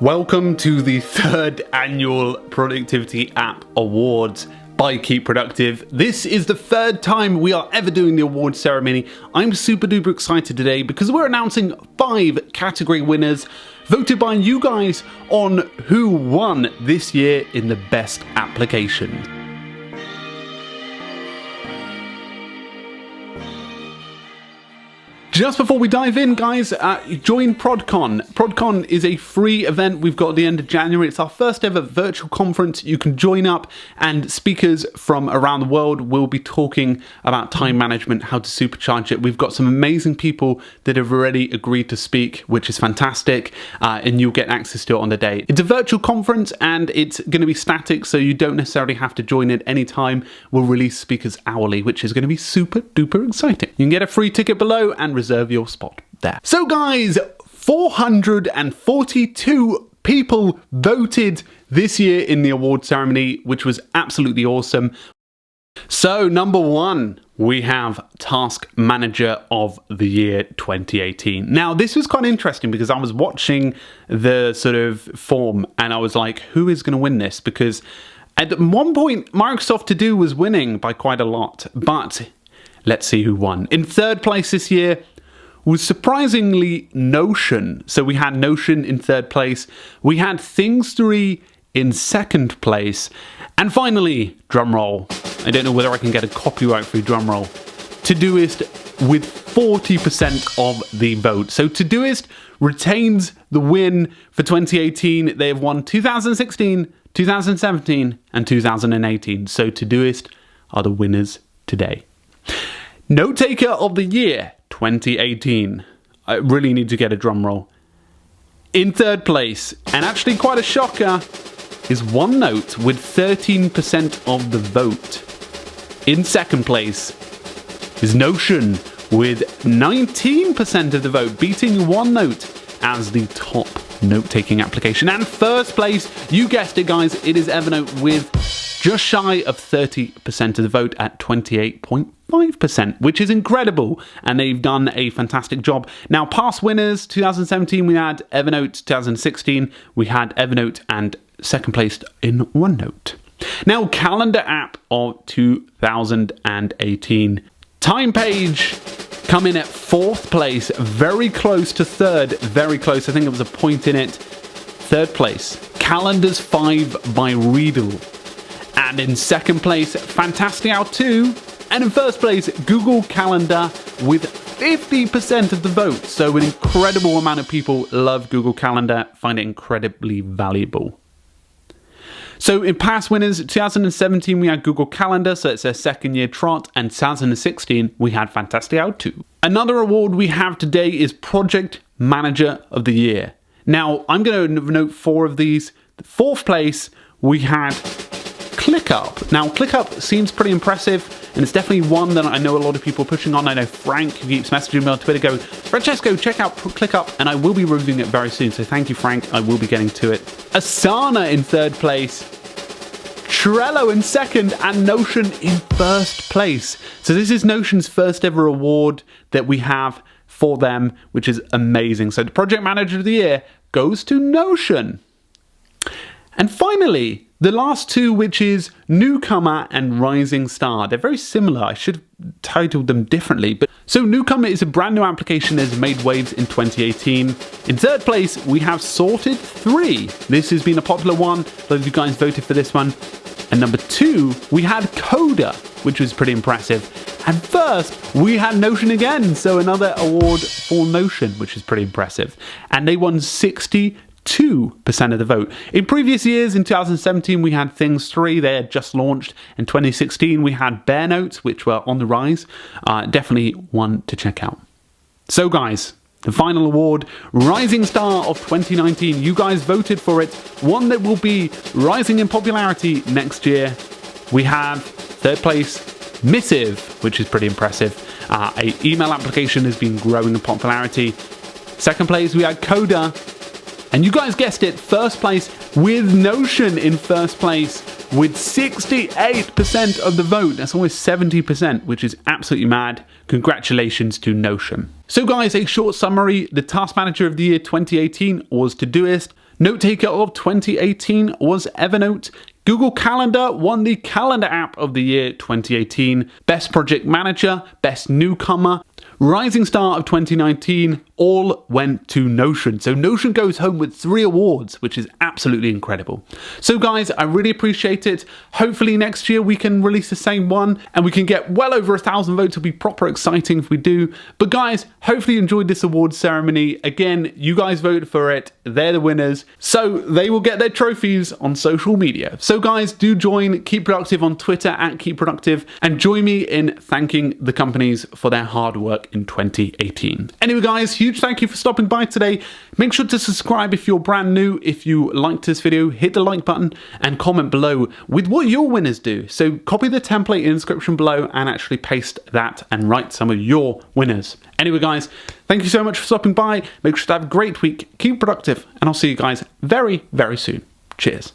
Welcome to the third annual Productivity App Awards by Keep Productive. This is the third time we are ever doing the awards ceremony. I'm super duper excited today because we're announcing 5 category winners voted by you guys on who won this year in the best application. Just before we dive in, guys, join ProdCon. ProdCon is a free event we've got at the end of January. It's our first ever virtual conference. You can join up, and speakers from around the world will be talking about time management, how to supercharge it. We've got some amazing people that have already agreed to speak, which is fantastic, and you'll get access to it on the day. It's a virtual conference, and it's going to be static, so you don't necessarily have to join it anytime. We'll release speakers hourly, which is going to be super duper exciting. You can get a free ticket below and reserve your spot there. So guys, 442 people voted this year in the award ceremony, which was absolutely awesome. So number 1, we have Task Manager of the Year 2018. Now this was quite interesting because I was watching the sort of form and I was like, who is going to win this? Because at one point Microsoft To Do was winning by quite a lot, but let's see who won. In third place this year was surprisingly Notion. So we had Notion in third place. We had Things 3 in second place. And finally, drumroll. I don't know whether I can get a copyright-free drumroll. Todoist with 40% of the vote. So Todoist retains the win for 2018. They have won 2016, 2017, and 2018. So Todoist are the winners today. Note Taker of the Year 2018. I really need to get a drum roll. In third place, and actually quite a shocker, is OneNote with 13% of the vote. In second place is Notion with 19% of the vote, beating OneNote as the top note-taking application. And first place, you guessed it guys, it is Evernote with just shy of 30% of the vote at 28.5%, which is incredible, and they've done a fantastic job. Now, past winners, 2017 we had Evernote, 2016 we had Evernote, and second place in OneNote. Now, calendar app of 2018. Time Page come in at 4th place, very close to 3rd, very close, I think there was a point in it. 3rd place, Calendars 5 by Riedel. And in second place, Fantastical 2. And in first place, Google Calendar with 50% of the vote. So an incredible amount of people love Google Calendar, find it incredibly valuable. So in past winners, 2017 we had Google Calendar, so it's their second year trot, and 2016 we had Fantastical 2. Another award we have today is Project Manager of the Year. Now, I'm going to note 4 of these. 4th place, we had ClickUp. Now, ClickUp seems pretty impressive, and it's definitely one that I know a lot of people are pushing on. I know Frank, who keeps messaging me on Twitter, going, Francesco, check out ClickUp, and I will be reviewing it very soon, so thank you, Frank. I will be getting to it. Asana in 3rd place, Trello in 2nd, and Notion in 1st place. So this is Notion's first ever award that we have for them, which is amazing. So the Project Manager of the Year goes to Notion. And finally, the last 2, which is Newcomer and Rising Star. They're very similar. I should have titled them differently. So Newcomer is a brand new application that has made waves in 2018. In 3rd place, we have Sorted 3. This has been a popular one. A lot of you guys voted for this one. And number 2, we had Coda, which was pretty impressive. And first, we had Notion again. So another award for Notion, which is pretty impressive. And they won 62% of the vote. In previous years, in 2017, we had Things 3. They had just launched. In 2016, we had Bear Notes, which were on the rise. Definitely one to check out. So guys, the final award, Rising Star of 2019. You guys voted for it. One that will be rising in popularity next year. We have 3rd place, Missive, which is pretty impressive. A email application has been growing in popularity. 2nd place, we had Coda. And you guys guessed it, 1st place with Notion in 1st place. with 68% of the vote. That's almost 70%, which is absolutely mad. Congratulations to Notion. So guys, a short summary. The Task Manager of the Year 2018 was Todoist. Note taker of 2018 was Evernote. Google Calendar won the Calendar App of the Year 2018. Best Project Manager, Best Newcomer, Rising Star of 2019 all went to Notion. So Notion goes home with 3 awards, which is absolutely incredible. So guys, I really appreciate it. Hopefully next year we can release the same one and we can get well over 1,000 votes. It'll be proper exciting if we do. But guys, hopefully you enjoyed this award ceremony. Again, you guys voted for it. They're the winners. So they will get their trophies on social media. So guys, do join Keep Productive on Twitter at Keep Productive and join me in thanking the companies for their hard work in 2018. Anyway guys, huge thank you for stopping by today. Make sure to subscribe if you're brand new. If you liked this video, hit the like button and comment below with what your winners do. So copy the template in the description below and actually paste that and write some of your winners. Anyway guys, thank you so much for stopping by. Make sure to have a great week, keep productive, and I'll see you guys very, very soon. Cheers.